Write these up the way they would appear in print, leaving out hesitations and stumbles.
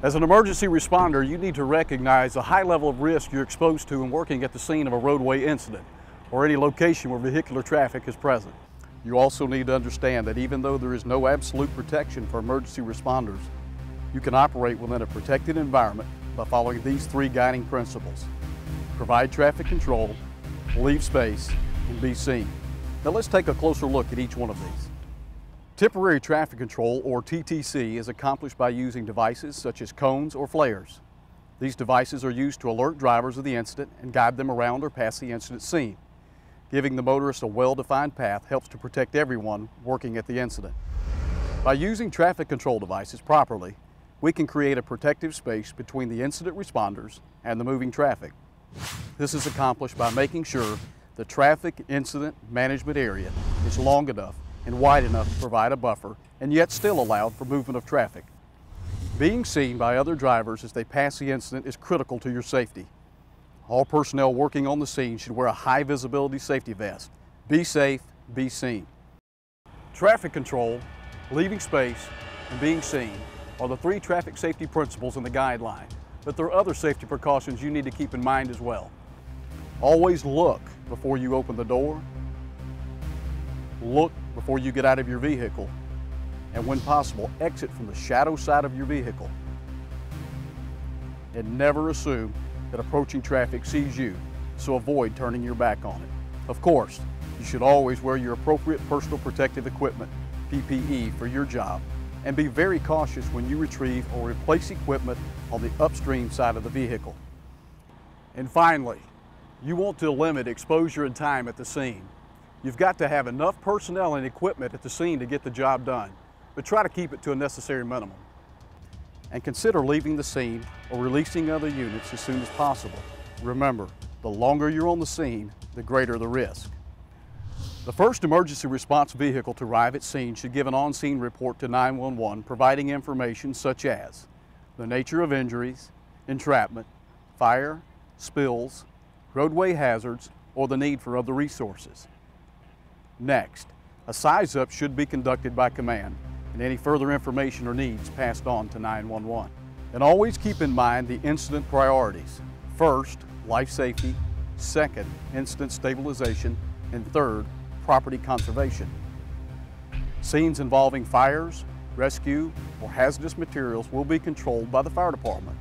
As an emergency responder, you need to recognize the high level of risk you're exposed to in working at the scene of a roadway incident or any location where vehicular traffic is present. You also need to understand that even though there is no absolute protection for emergency responders, you can operate within a protected environment by following these three guiding principles. Provide traffic control, leave space, and be seen. Now let's take a closer look at each one of these. Temporary traffic control, or TTC, is accomplished by using devices such as cones or flares. These devices are used to alert drivers of the incident and guide them around or past the incident scene. Giving the motorist a well-defined path helps to protect everyone working at the incident. By using traffic control devices properly, we can create a protective space between the incident responders and the moving traffic. This is accomplished by making sure the traffic incident management area is long enough and wide enough to provide a buffer and yet still allowed for movement of traffic. Being seen by other drivers as they pass the incident is critical to your safety. All personnel working on the scene should wear a high visibility safety vest. Be safe, be seen. Traffic control, leaving space, and being seen are the three traffic safety principles in the guideline, but there are other safety precautions you need to keep in mind as well. Always look before you open the door, look before you get out of your vehicle, and when possible, exit from the shadow side of your vehicle. And never assume that approaching traffic sees you, so avoid turning your back on it. Of course, you should always wear your appropriate personal protective equipment, PPE, for your job, and be very cautious when you retrieve or replace equipment on the upstream side of the vehicle. And finally, you want to limit exposure and time at the scene. You've got to have enough personnel and equipment at the scene to get the job done, but try to keep it to a necessary minimum. And consider leaving the scene or releasing other units as soon as possible. Remember, the longer you're on the scene, the greater the risk. The first emergency response vehicle to arrive at scene should give an on-scene report to 911, providing information such as the nature of injuries, entrapment, fire, spills, roadway hazards, or the need for other resources. Next, a size-up should be conducted by command, and any further information or needs passed on to 911. And always keep in mind the incident priorities. First, life safety. Second, incident stabilization. And third, property conservation. Scenes involving fires, rescue, or hazardous materials will be controlled by the fire department.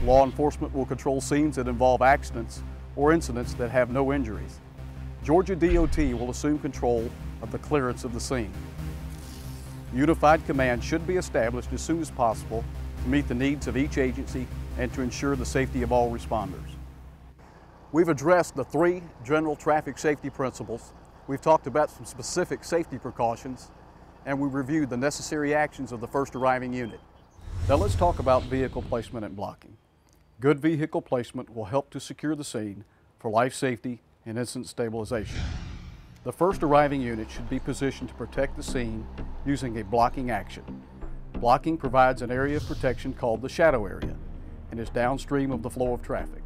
Law enforcement will control scenes that involve accidents or incidents that have no injuries. Georgia DOT will assume control of the clearance of the scene. Unified command should be established as soon as possible to meet the needs of each agency and to ensure the safety of all responders. We've addressed the three general traffic safety principles. We've talked about some specific safety precautions, and we reviewed the necessary actions of the first arriving unit. Now let's talk about vehicle placement and blocking. Good vehicle placement will help to secure the scene for life safety and incident stabilization. The first arriving unit should be positioned to protect the scene using a blocking action. Blocking provides an area of protection called the shadow area and is downstream of the flow of traffic.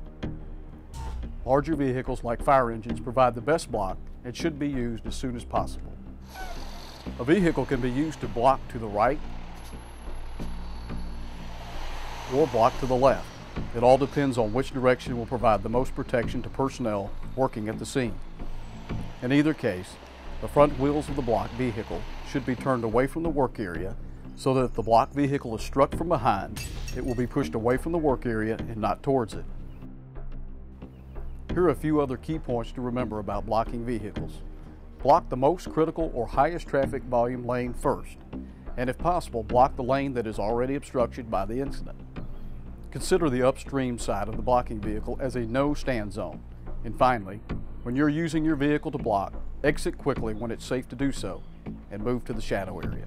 Larger vehicles like fire engines provide the best block and should be used as soon as possible. A vehicle can be used to block to the right or block to the left. It all depends on which direction will provide the most protection to personnel working at the scene. In either case, the front wheels of the blocked vehicle should be turned away from the work area so that if the blocked vehicle is struck from behind, it will be pushed away from the work area and not towards it. Here are a few other key points to remember about blocking vehicles. Block the most critical or highest traffic volume lane first, and if possible, block the lane that is already obstructed by the incident. Consider the upstream side of the blocking vehicle as a no stand zone. And finally, when you're using your vehicle to block, exit quickly when it's safe to do so and move to the shadow area.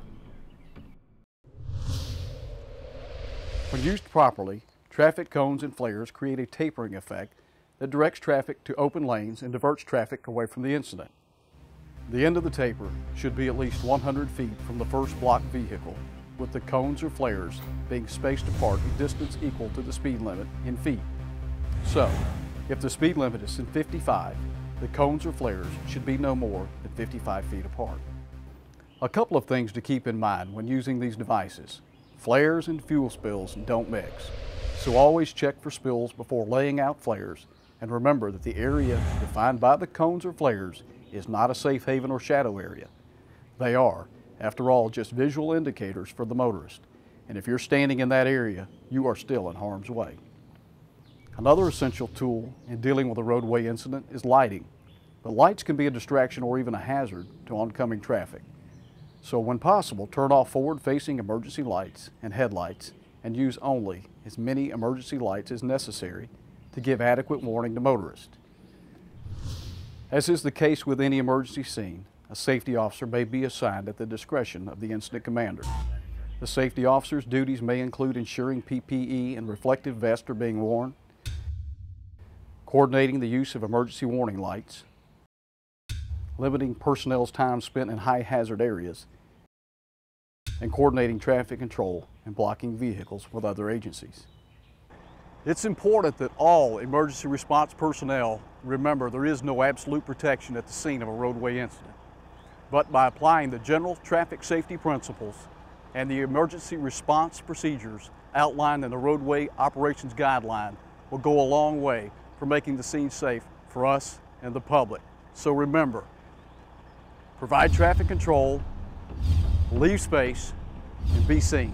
When used properly, traffic cones and flares create a tapering effect that directs traffic to open lanes and diverts traffic away from the incident. The end of the taper should be at least 100 feet from the first blocked vehicle, with the cones or flares being spaced apart a distance equal to the speed limit in feet. So, if the speed limit is in 55, the cones or flares should be no more than 55 feet apart. A couple of things to keep in mind when using these devices. Flares and fuel spills don't mix, so always check for spills before laying out flares, and remember that the area defined by the cones or flares is not a safe haven or shadow area. They are, after all, just visual indicators for the motorist, and if you're standing in that area, you are still in harm's way. Another essential tool in dealing with a roadway incident is lighting, but lights can be a distraction or even a hazard to oncoming traffic. So when possible, turn off forward-facing emergency lights and headlights and use only as many emergency lights as necessary to give adequate warning to motorists. As is the case with any emergency scene, a safety officer may be assigned at the discretion of the incident commander. The safety officer's duties may include ensuring PPE and reflective vests are being worn, coordinating the use of emergency warning lights, limiting personnel's time spent in high hazard areas, and coordinating traffic control and blocking vehicles with other agencies. It's important that all emergency response personnel remember there is no absolute protection at the scene of a roadway incident. But by applying the general traffic safety principles and the emergency response procedures outlined in the Roadway Operations Guideline will go a long way for making the scene safe for us and the public. So remember, provide traffic control, leave space, and be seen.